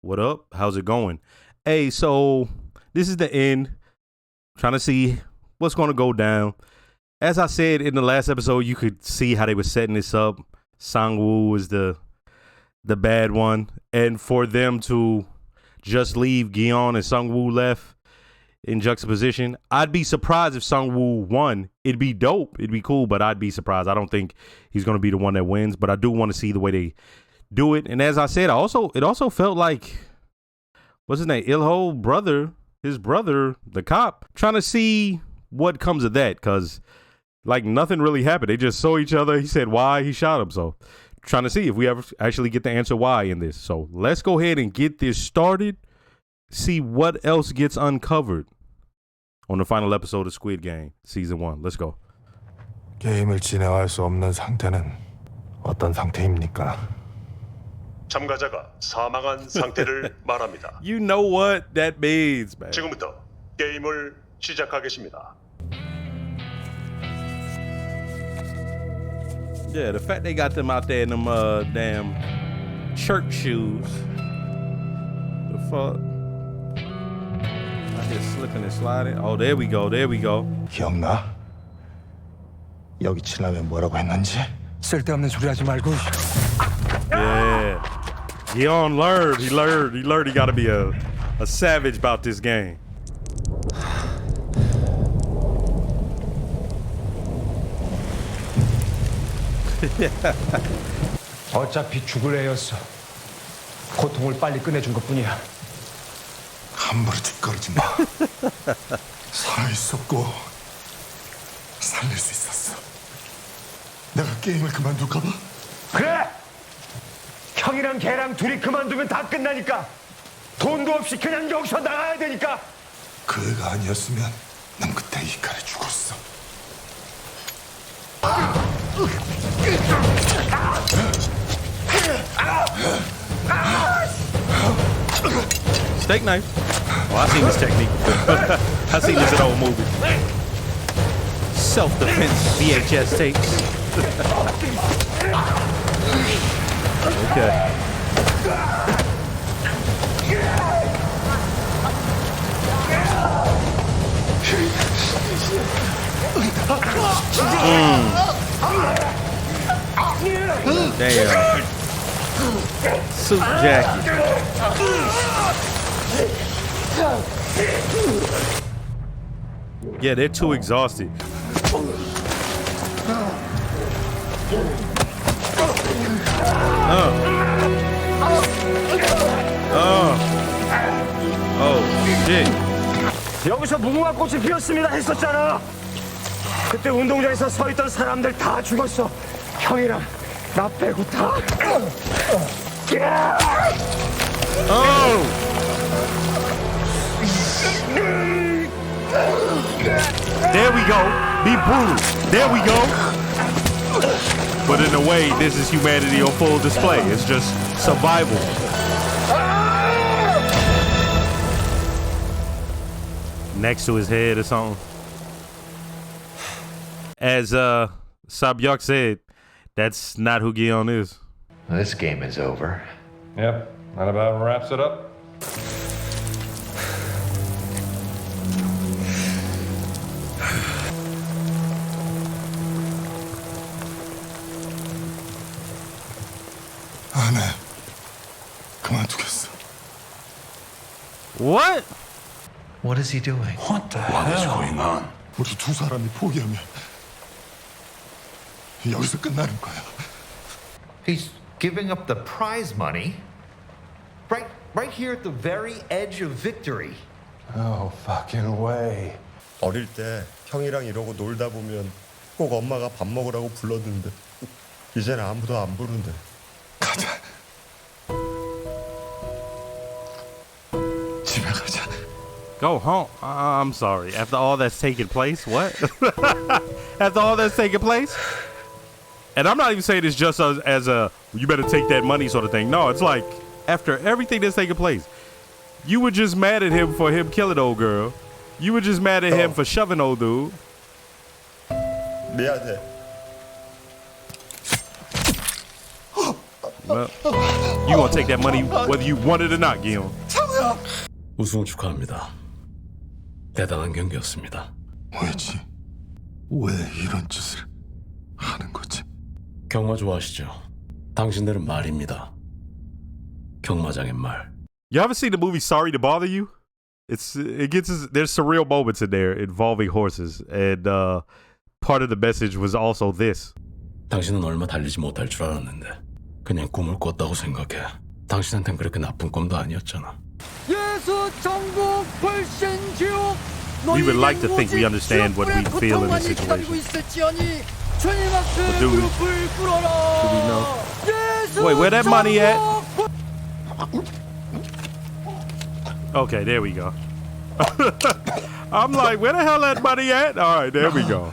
What up? How's it going? Hey, so this is the end. Trying to see what's going to go down. As I said in the last episode, you could see how they were setting this up. Sang-woo was the bad one. And for them to just leave Gion and Sang-woo left in juxtaposition, I'd be surprised if Sang-woo won. It'd be dope. It'd be cool, but I'd be surprised. I don't think he's going to be the one that wins, but I do want to see the way they do it. And as I said, it also felt like, what's his name? Ilho brother, his brother, the cop, trying to see what comes of that, because like nothing really happened. They just saw each other. He said why, he shot him. So trying to see if we ever actually get the answer why in this. So let's go ahead and get this started. See what else gets uncovered on the final episode of Squid Game season 1. Let's go. 게임을 진행할 수 없는 상태는 어떤 상태입니까? 참가자가 사망한 상태를 말합니다. You know what that means, man. 지금부터 게임을 시작하겠습니다. Yeah, the fact they got them out there in them damn church shoes. The fuck? I just slipping and sliding. Oh, there we go. There we go. 기억나? 여기 지나면 뭐라고 했는지? 쓸데없는 소리 하지 말고. Yeah. Gion learned. He learned he got to be a savage about this game. 어차피 죽을 애였어. 고통을 빨리 끝내준 것뿐이야. 함부로 뒷거리지 마. 살아있었고 살릴 수 있었어. 내가 게임을 그만둘까 봐? 그래! 형이랑 걔랑 둘이 그만두면 다 끝나니까. 돈도 없이 그냥 여기서 나가야 되니까. 그 애가 아니었으면 난 그때 이 칼에 죽었어. Steak knife. Oh, I seen this technique. I seen this in old movie. Self-defense VHS tapes. Okay. Damn. Suit jacket. Yeah, they're too exhausted. Oh, shit. 여기서 무궁화 꽃이 피었습니다 했었잖아. 그때 운동장에서 서 있던 사람들 다 죽었어. 형이랑 나 빼고 다. Oh! There we go. Be brutal. There we go. But in a way, this is humanity on full display. It's just survival. Next to his head or something. As Sabyuk said, that's not who Gion is. This game is over. Yep, that about wraps it up. 안 해. 그만두겠어. What? What is he doing? What is going on? 우리 두 사람이 포기하면 여기서 끝나는 거야. He's giving up the prize money. Right here at the very edge of victory. No fucking way. 어릴 때 형이랑 이러고 놀다 보면 꼭 엄마가 밥 먹으라고 불렀는데 이젠 아무도 안 부른대. 가자. 집에 가자. Go home. I'm sorry. After all that's taken place, what? After all that's taken place? And I'm not even saying this just as a, you better take that money sort of thing. No, it's like, after everything that's taken place, you were just mad at him for him killing old girl. You were just mad at him for shoving old dude. 미안해. Well, you gonna take that money whether you want it or not, Guillaume. 우승 축하합니다. 대단한 경기였습니다. 왜지? 왜 이런 짓을 하는 거지? 경마 좋아하시죠? 당신들은 말입니다. 경마장의 말. You haven't seen the movie Sorry to Bother You? There's surreal moments in there involving horses, and part of the message was also this. 당신은 얼마 달리지 못할 줄 알았는데 그냥 꿈을 꿨다고 생각해. 당신한텐 그렇게 나쁜 꿈도 아니었잖아. We would like to think we understand what we feel in this situation. But do we know? Wait, where that money at? Okay, there we go. I'm like, where the hell that money at? All right, there we go.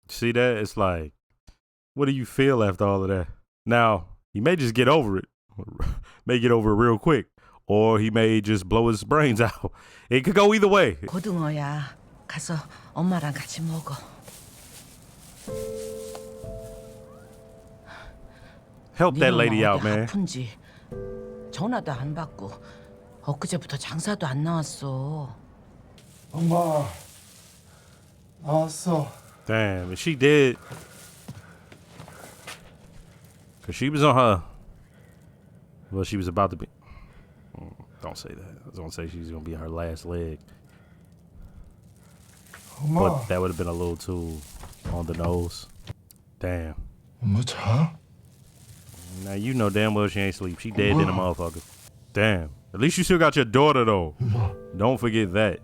See that? It's like, what do you feel after all of that? Now, he may just get over it. May get over it real quick. Or he may just blow his brains out. It could go either way. 고등어야. 가서 엄마랑 같이 먹어. Help that lady out, man. 아픈지 전화도 안 받고 엊그제부터 장사도 안 나왔어. 엄마 나왔어. Damn, if she did. Because she was on her. Well, she was about to be. Don't say that. I was going to say she's going to be her last leg. 엄마. But that would have been a little too on the nose. Damn. 엄마 자? Now you know damn well she ain't sleep. She dead in a motherfucker. Damn. At least you still got your daughter though. Don't forget that.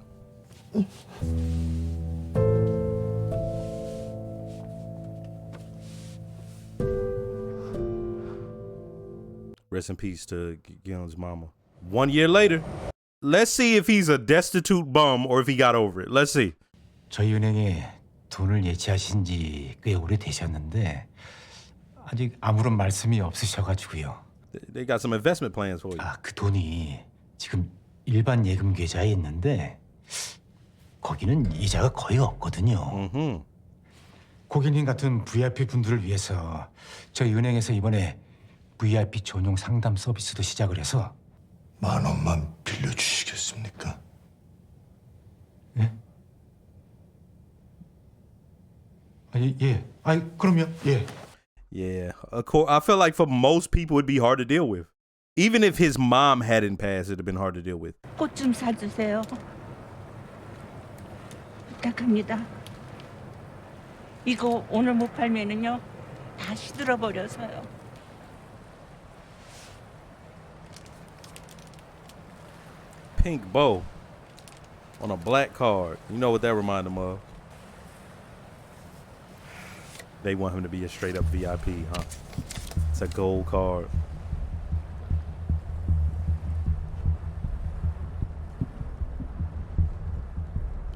Rest in peace to Guillaume's mama. 1 year later, let's see if he's a destitute bum or if he got over it. Let's see. 저희 은행에 돈을 예치하신 지 꽤 오래되셨는데 아직 아무런 말씀이 없으셔가지고요. They got some investment plans for you. 그 돈이 지금 일반 예금 계좌에 있는데 거기는 이자가 거의 없거든요. 고객님 같은 VIP 분들을 위해서 저희 은행에서 이번에 VIP 전용 상담 서비스도 시작을 해서 10,000원만 빌려주시겠습니까? 예? 예. 그럼요. 예. Yeah, of course. I feel like for most people it'd be hard to deal with. Even if his mom hadn't passed, it'd have been hard to deal with. 꽃 좀 사주세요. 부탁합니다. 이거 오늘 못 팔면은요 다 시들어 버려서요. Pink bow on a black card. You know what that reminded him of? They want him to be a straight up VIP, huh? It's a gold card.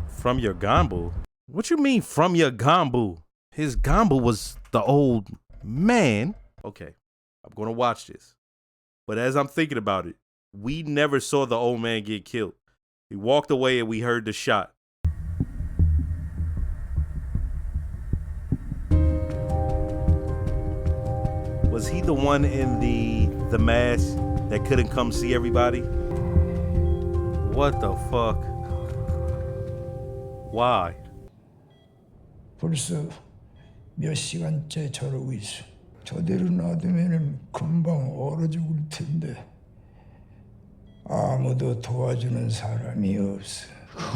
From your Gambu? What you mean from your Gambu? His Gambu was the old man. Okay, I'm gonna watch this. But as I'm thinking about it, we never saw the old man get killed. He walked away and we heard the shot. Was he the one in the mask that couldn't come see everybody? What the fuck? Why? 벌써 몇 시간째 저러고 있어. 저대로 놔두면은 금방 얼어 죽을 텐데 아무도 도와주는 사람이 없어.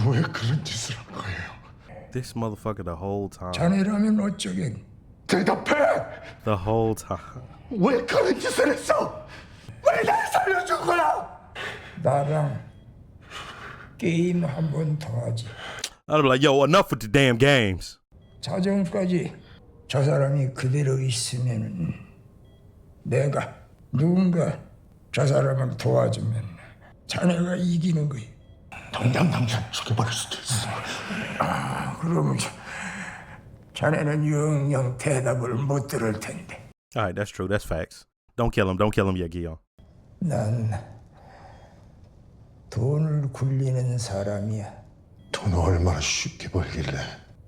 왜 그런 짓을 한 거예요? This motherfucker the whole time. 자네라면 어쩌겠? 대답해! The whole time. 왜 그런 짓을 했어? 왜 날 살려준 거야? 나랑 게임 한 번 더 하지. I'd be like, yo, enough with the damn games. 자정까지 저 사람이 그대로 있으면은 내가 누군가 저 사람을 도와주면 자네가 이기는 거야. 당장 죽여버릴 수도 있어. 그러면 자네는 영영 대답을 못 들을 텐데. All right, that's true. That's facts. Don't kill him. Don't kill him yet, Guillaume. 난 돈을 굴리는 사람이야. 돈을 얼마나 쉽게 벌길래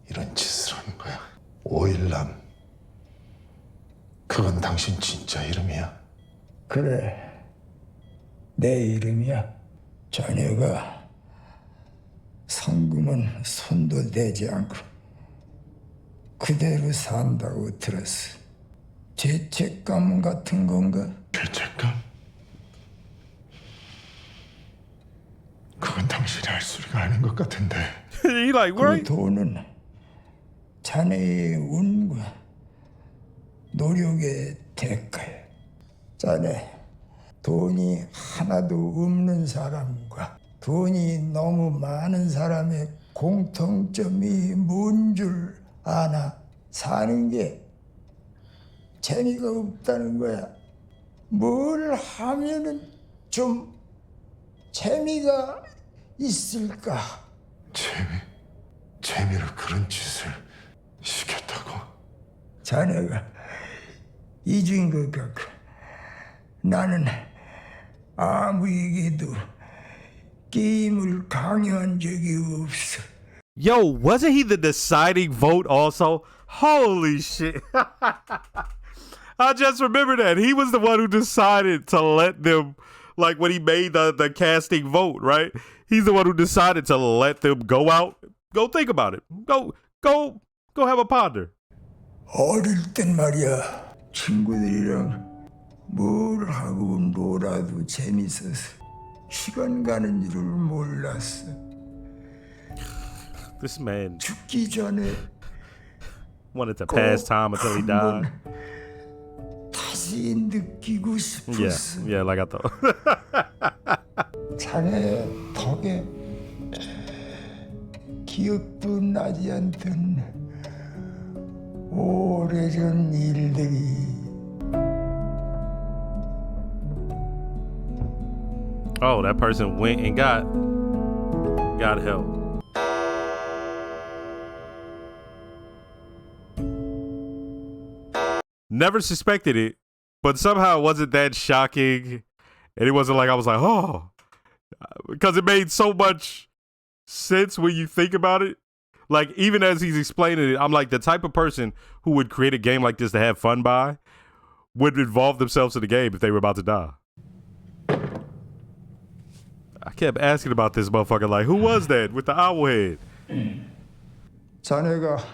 이런 짓을 하는 거야? 오일남. 그건 당신 진짜 이름이야? 그래, 내 이름이야. 자네가 성금은 손도 대지 않고 그대로 산다고 들었어. 죄책감 같은 건가? 죄책감? 그건 당신이 할 소리가 아닌 것 같은데. You like 그 right? 돈은 자네의 운과 노력의 대가야. 자네, 돈이 하나도 없는 사람과 돈이 너무 많은 사람의 공통점이 뭔 줄 아나? 사는 게 재미가 없다는 거야. 뭘 하면은 좀 재미가 있을까? 재미로 그런 짓을 시켰다고? 자네가 잊은 것 같고 나는 아무에게도 게임을 강요한 적이 없어. Yo, wasn't he the deciding vote also? Holy shit. I just remember that. He was the one who decided to let them, like when he made the casting vote, right? He's the one who decided to let them go out. Go think about it. Go have a ponder. 어릴 땐 말이야, 친구들이랑 뭘 하고 놀아도 재밌어서 시간 가는 줄을 몰랐어. This man 죽기 전에 wanted to pass time until he died. 다시 느끼고 싶었어. Yeah, like I thought. 자네 덕에 기억도 나지 않던 오래전 일들이. Oh, that person went and got help. Never suspected it, but somehow it wasn't that shocking. And it wasn't like I was like, oh, because it made so much sense when you think about it. Like, even as he's explaining it, I'm like, the type of person who would create a game like this to have fun by would involve themselves in the game if they were about to die. I kept asking about this motherfucker, like, who was that with the owl head? 자네가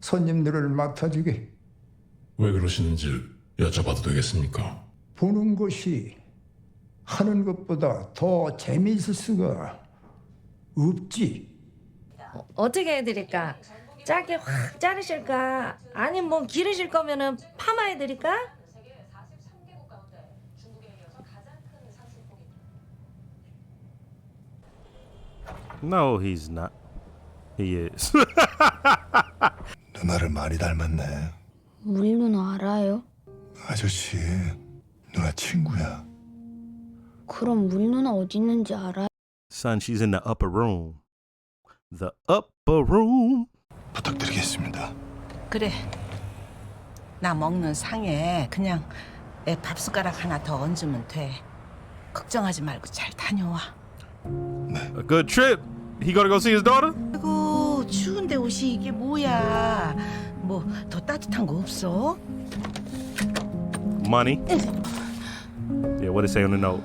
손님들을 맡아주게. 왜 그러시는지 여쭤봐도 되겠습니까? 보는 것이 하는 것보다 더 재미있을 수가 없지. 어떻게 해드릴까? 짧게 확 자르실까? 아니 뭐 기르실 거면은 파마해드릴까? No, he's not. He is. 누나를 많이 닮았네. 우리 누나 알아요? 아저씨, 누나 친구야. 그럼 우리 누나 어디 있는지 알아요? Son, she's in the upper room. The upper room. 부탁드리겠습니다. 그래. 나 먹는 상에 그냥 애 밥숟가락 하나 더 얹으면 돼. 걱정하지 말고 잘 다녀와. A good trip. He gonna go see his daughter? 아이고, 추운데 옷이 이게 뭐야. 뭐 더 따뜻한 거 없어? Money. Yeah, what did it say on the note?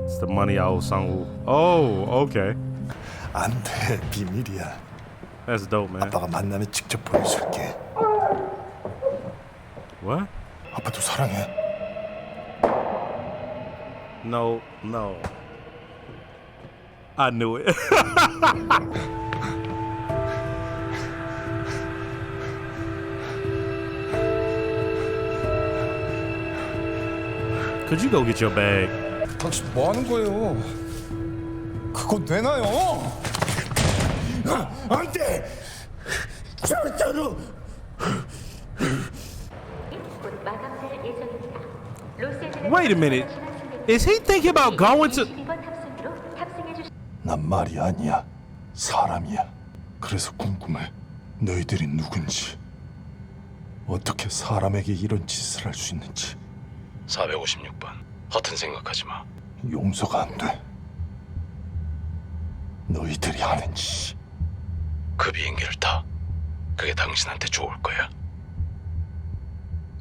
It's the money I owe Sangwoo. Oh, okay. 안 돼, 비밀이야. That's dope, man. 아빠가 만나면 직접 보여줄게. What? 아빠도 사랑해. No. I knew it. Could you go get your bag? 당신 뭐 하는 거예요? 그건 되나요? 안 돼! 절대로! Wait a minute. Is he thinking about going to... 난 말이 아니야. 사람이야. 그래서 궁금해. 너희들이 누군지. 어떻게 사람에게 이런 짓을 할 수 있는지 456번. 허튼 생각하지 마. 용서가 안 돼. 너희들이 하는 짓이. 그 비행기를 타. 그게 당신한테 좋을 거야.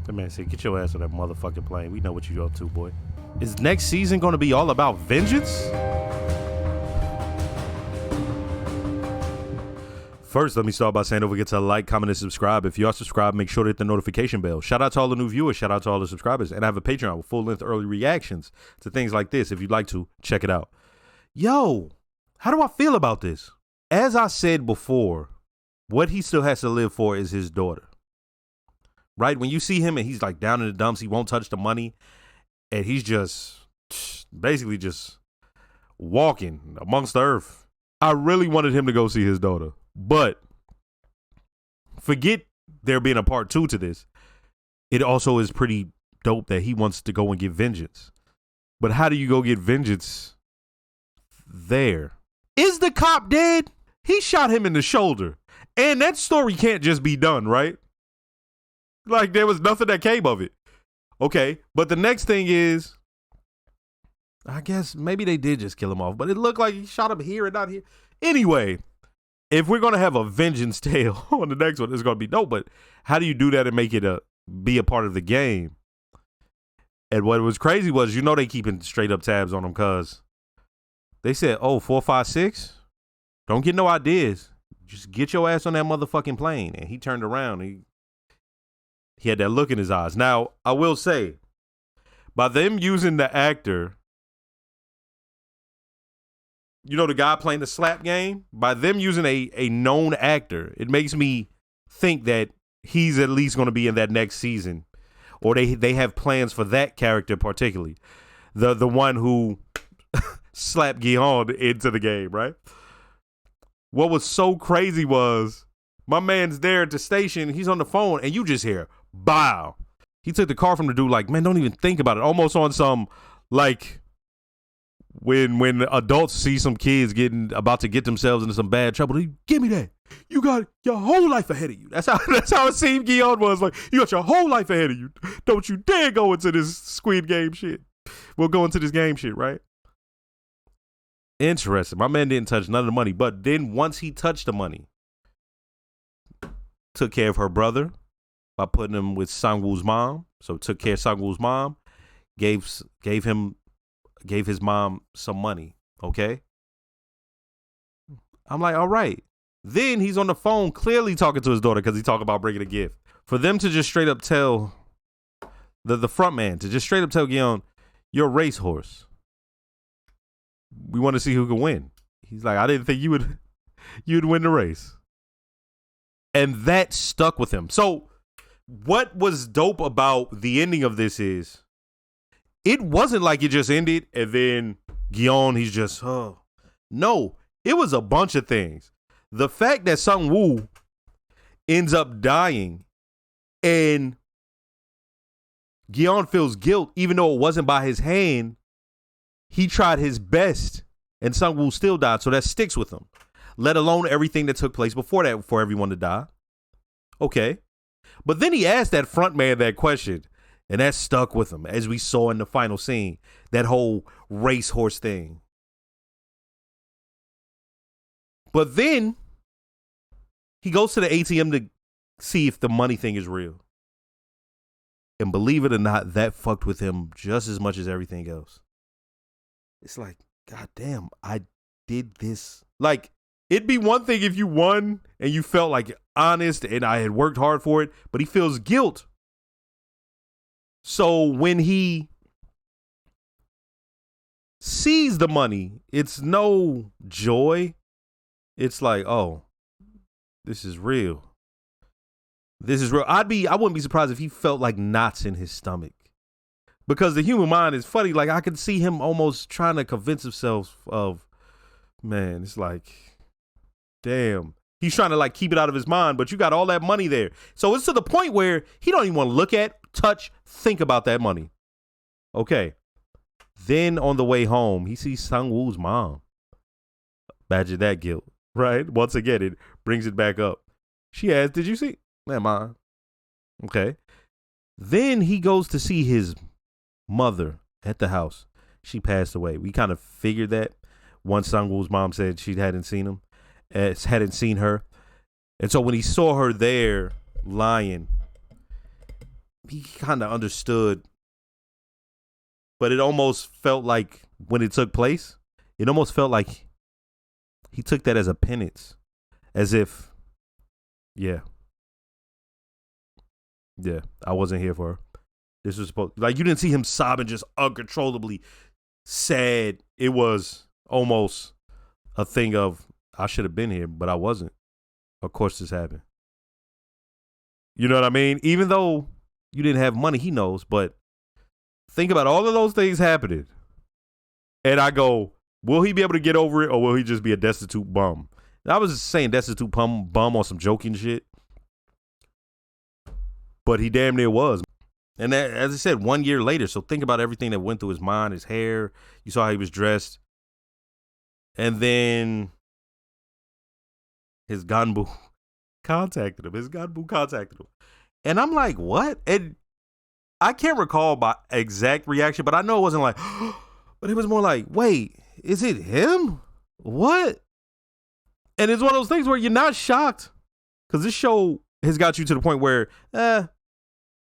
The man said, get your ass on that motherfucking plane. We know what you up to, boy. Is next season going to be all about vengeance? First, let me start by saying don't forget to like, comment, and subscribe. If you are subscribed, make sure to hit the notification bell. Shout out to all the new viewers. Shout out to all the subscribers. And I have a Patreon with full-length early reactions to things like this. If you'd like to, check it out. Yo, how do I feel about this? As I said before, what he still has to live for is his daughter. Right? When you see him and he's like down in the dumps, he won't touch the money. And he's just basically just walking amongst the earth. I really wanted him to go see his daughter. But forget there being a part 2 to this. It also is pretty dope that he wants to go and get vengeance. But how do you go get vengeance there? Is the cop dead? He shot him in the shoulder. And that story can't just be done, right? Like there was nothing that came of it. Okay, but the next thing is, I guess maybe they did just kill him off, but it looked like he shot him here and not here. Anyway, if we're going to have a vengeance tale on the next one, it's going to be dope, but how do you do that and make it be a part of the game? And what was crazy was, you know, they keeping straight up tabs on him because they said, oh, 4, 5, 6, don't get no ideas. Just get your ass on that motherfucking plane. And he turned around. He had that look in his eyes. Now, I will say, by them using the actor, you know, the guy playing the slap game, by them using a known actor, it makes me think that he's at least going to be in that next season, or they have plans for that character particularly, the one who slapped Guillaume into the game, right? What was so crazy was my man's there at the station, he's on the phone, and you just hear, bow. He took the car from the dude like, man, don't even think about it. Almost on some, like, when adults see some kids about to get themselves into some bad trouble, they, give me that. You got your whole life ahead of you. That's how it seemed Guillaume was. Like, you got your whole life ahead of you. Don't you dare go into this Squid Game shit. We'll go into this game shit, right? Interesting. My man didn't touch none of the money, but then once he touched the money, took care of her brother by putting him with Sang-woo's mom. So took care of Sang-woo's mom, gave his mom some money. Okay. I'm like, all right. Then he's on the phone clearly talking to his daughter because he talked about bringing a gift. For them to just straight up tell the front man to just straight up tell Guillaume, you're a racehorse. We want to see who can win. He's like, I didn't think you'd win the race. And that stuck with him. So what was dope about the ending of this is it wasn't like it just ended and then Guillaume, he's just, oh. No, it was a bunch of things. The fact that Sang-woo ends up dying and Guillaume feels guilt, even though it wasn't by his hand, he tried his best and Sang-woo still died. So that sticks with him, let alone everything that took place before that, for everyone to die. Okay. But then he asked that front man that question, and that stuck with him, as we saw in the final scene, that whole racehorse thing. But then he goes to the ATM to see if the money thing is real. And believe it or not, that fucked with him just as much as everything else. It's like, God damn, I did this. Like, it'd be one thing if you won and you felt like honest and I had worked hard for it, but he feels guilt. So when he sees the money, it's no joy. It's like, oh, this is real. This is real. I wouldn't be surprised if he felt like knots in his stomach. Because the human mind is funny. Like, I could see him almost trying to convince himself of, man, it's like, damn. He's trying to like keep it out of his mind, but you got all that money there. So it's to the point where he don't even want to look at, touch, think about that money. Okay. Then on the way home, he sees Sang-woo's mom. Imagine that guilt, right? Once again, it brings it back up. She asked, did you see? Man, Mom, Okay. Then he goes to see his mother at the house. She passed away. We kind of figured that once Sangwoo's mom said she hadn't seen her. And so when he saw her there lying, he kind of understood. But it almost felt like when it took place, it almost felt like he took that as a penance. As if, yeah, I wasn't here for her. This was supposed, like, you didn't see him sobbing just uncontrollably sad. It was almost a thing of, I should have been here, but I wasn't. Of course this happened. You know what I mean? Even though you didn't have money, he knows, but think about all of those things happening. And I go, will he be able to get over it, or will he just be a destitute bum? And I was just saying destitute bum on some joking shit. But he damn near was. And that, as I said, 1 year later. So think about everything that went through his mind, his hair. You saw how he was dressed. And then his ganbu contacted him. And I'm like, what? And I can't recall my exact reaction, but I know it wasn't like, but it was more like, wait, is it him? What? And it's one of those things where you're not shocked, because this show has got you to the point where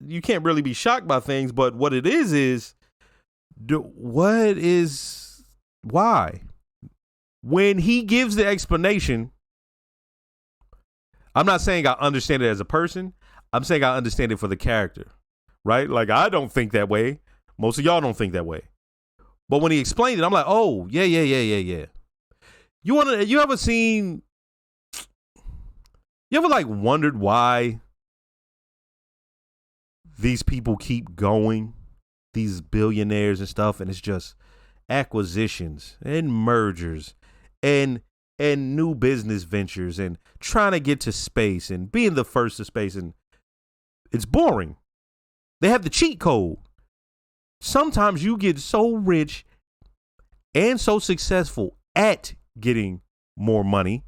you can't really be shocked by things. But what it is why? When he gives the explanation, I'm not saying I understand it as a person. I'm saying I understand it for the character, right? Like, I don't think that way. Most of y'all don't think that way. But when he explained it, I'm like, oh, yeah. You ever like wondered why these people keep going, these billionaires and stuff, and it's just acquisitions and mergers and new business ventures and trying to get to space and being the first to space, and it's boring. They have the cheat code. Sometimes you get so rich and so successful at getting more money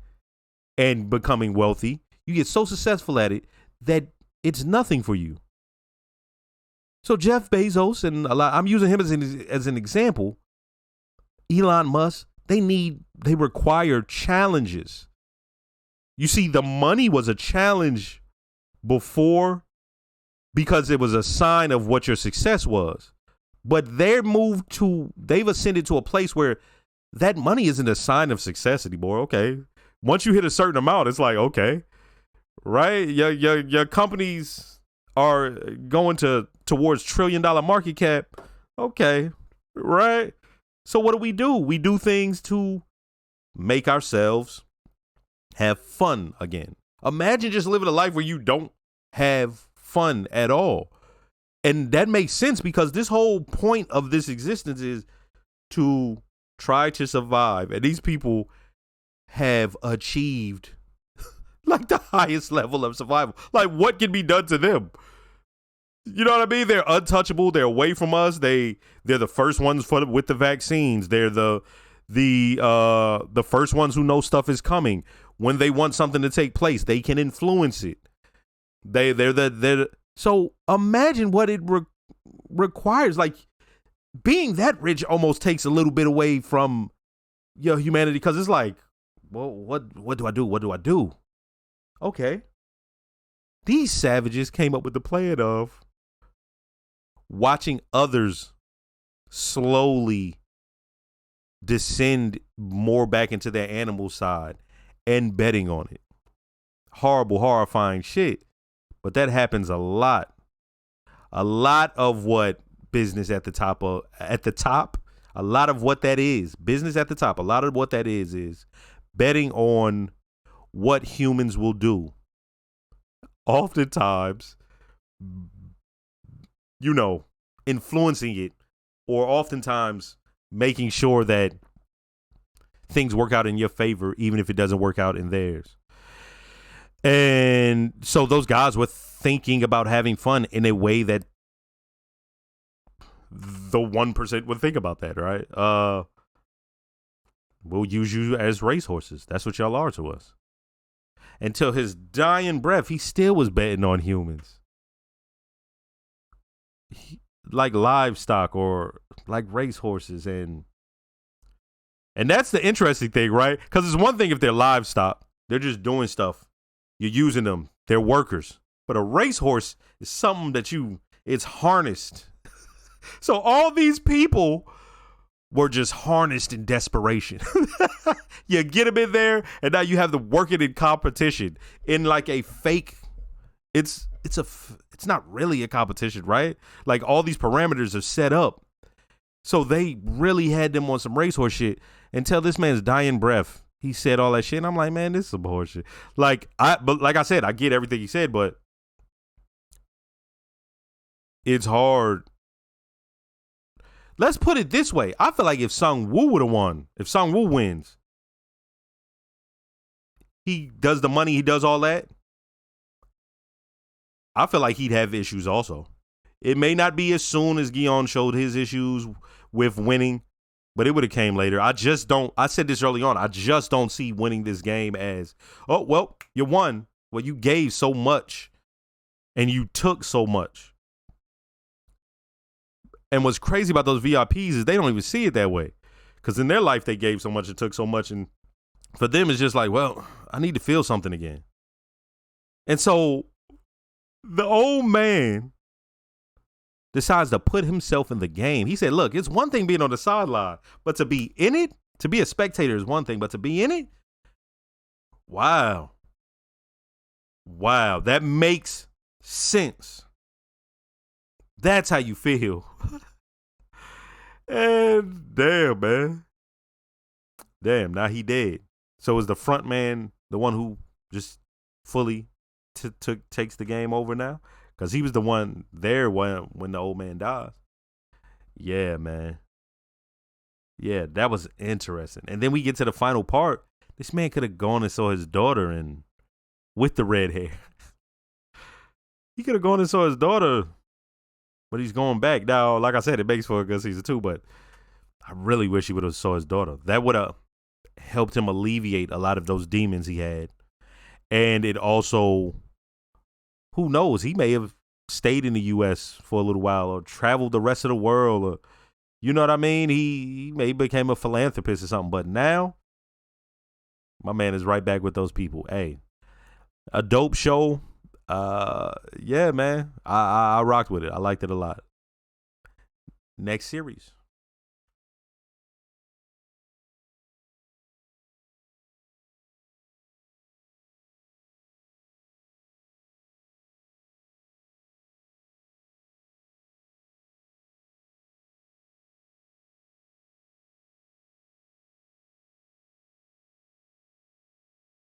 and becoming wealthy, you get so successful at it that it's nothing for you. So Jeff Bezos and I'm using him as an example. Elon Musk, they require challenges. You see, the money was a challenge before because it was a sign of what your success was. But they've ascended to a place where that money isn't a sign of success anymore. Okay. Once you hit a certain amount, it's like, okay, right? Your companies are going towards $1 trillion market cap. Okay. Right. So what do? We do things to make ourselves have fun again. Imagine just living a life where you don't have fun at all. And that makes sense because this whole point of this existence is to try to survive. And these people have achieved like the highest level of survival. Like, what can be done to them? You know what I mean? They're untouchable. They're away from us. They're the first ones with the vaccines. They're the first ones who know stuff is coming. When they want something to take place, they can influence it. So imagine what it requires. Like, being that rich almost takes a little bit away from your humanity, because it's like, well, what do I do? What do I do? Okay. These savages came up with the plan of watching others slowly descend more back into their animal side and betting on it. Horrible, horrifying shit. But that happens a lot. A lot of what business at the top, a lot of what that is, business at the top, a lot of what that is betting on what humans will do. Oftentimes, influencing it, or oftentimes making sure that things work out in your favor, even if it doesn't work out in theirs. And so those guys were thinking about having fun in a way that the 1% would think about that, right? We'll use you as racehorses. That's what y'all are to us. Until his dying breath, he still was betting on humans. like livestock or like racehorses, and that's the interesting thing, right? Because it's one thing if they're livestock, they're just doing stuff, you're using them, they're workers. But a racehorse is something that it's harnessed. So all these people were just harnessed in desperation. You get them in there, and now you have them working in competition in like a fake. It's not really a competition, right? Like all these parameters are set up. So they really had them on some racehorse shit until this man's dying breath. He said all that shit, and I'm like, man, this is some bullshit. But like I said, I get everything he said, but it's hard. Let's put it this way. I feel like if Sung Woo would have won, if Sung Woo wins, he does the money, he does all that, I feel like he'd have issues also. It may not be as soon as Guion showed his issues with winning, but it would have came later. I said this early on, I just don't see winning this game as, oh, well, you won. Well, you gave so much and you took so much. And what's crazy about those VIPs is they don't even see it that way. Because in their life, they gave so much and took so much. And for them, it's just like, well, I need to feel something again. And so the old man decides to put himself in the game. He said, look, it's one thing being on the sideline, but to be in it, to be a spectator is one thing, but to be in it, wow. Wow, that makes sense. That's how you feel. And damn, man. Damn, now he dead. So is the front man the one who just fully takes the game over now? Because he was the one there when the old man dies. Yeah, man. Yeah, that was interesting. And then we get to the final part. This man could have gone and saw his daughter and with the red hair. He could have gone and saw his daughter, but he's going back. Now, like I said, it makes for a good season 2, but I really wish he would have saw his daughter. That would have helped him alleviate a lot of those demons he had. And it also, who knows, he may have stayed in the U.S. for a little while or traveled the rest of the world. Or, you know what I mean? He may became a philanthropist or something. But now, my man is right back with those people. Hey, a dope show. Yeah, man. I rocked with it. I liked it a lot. Next series.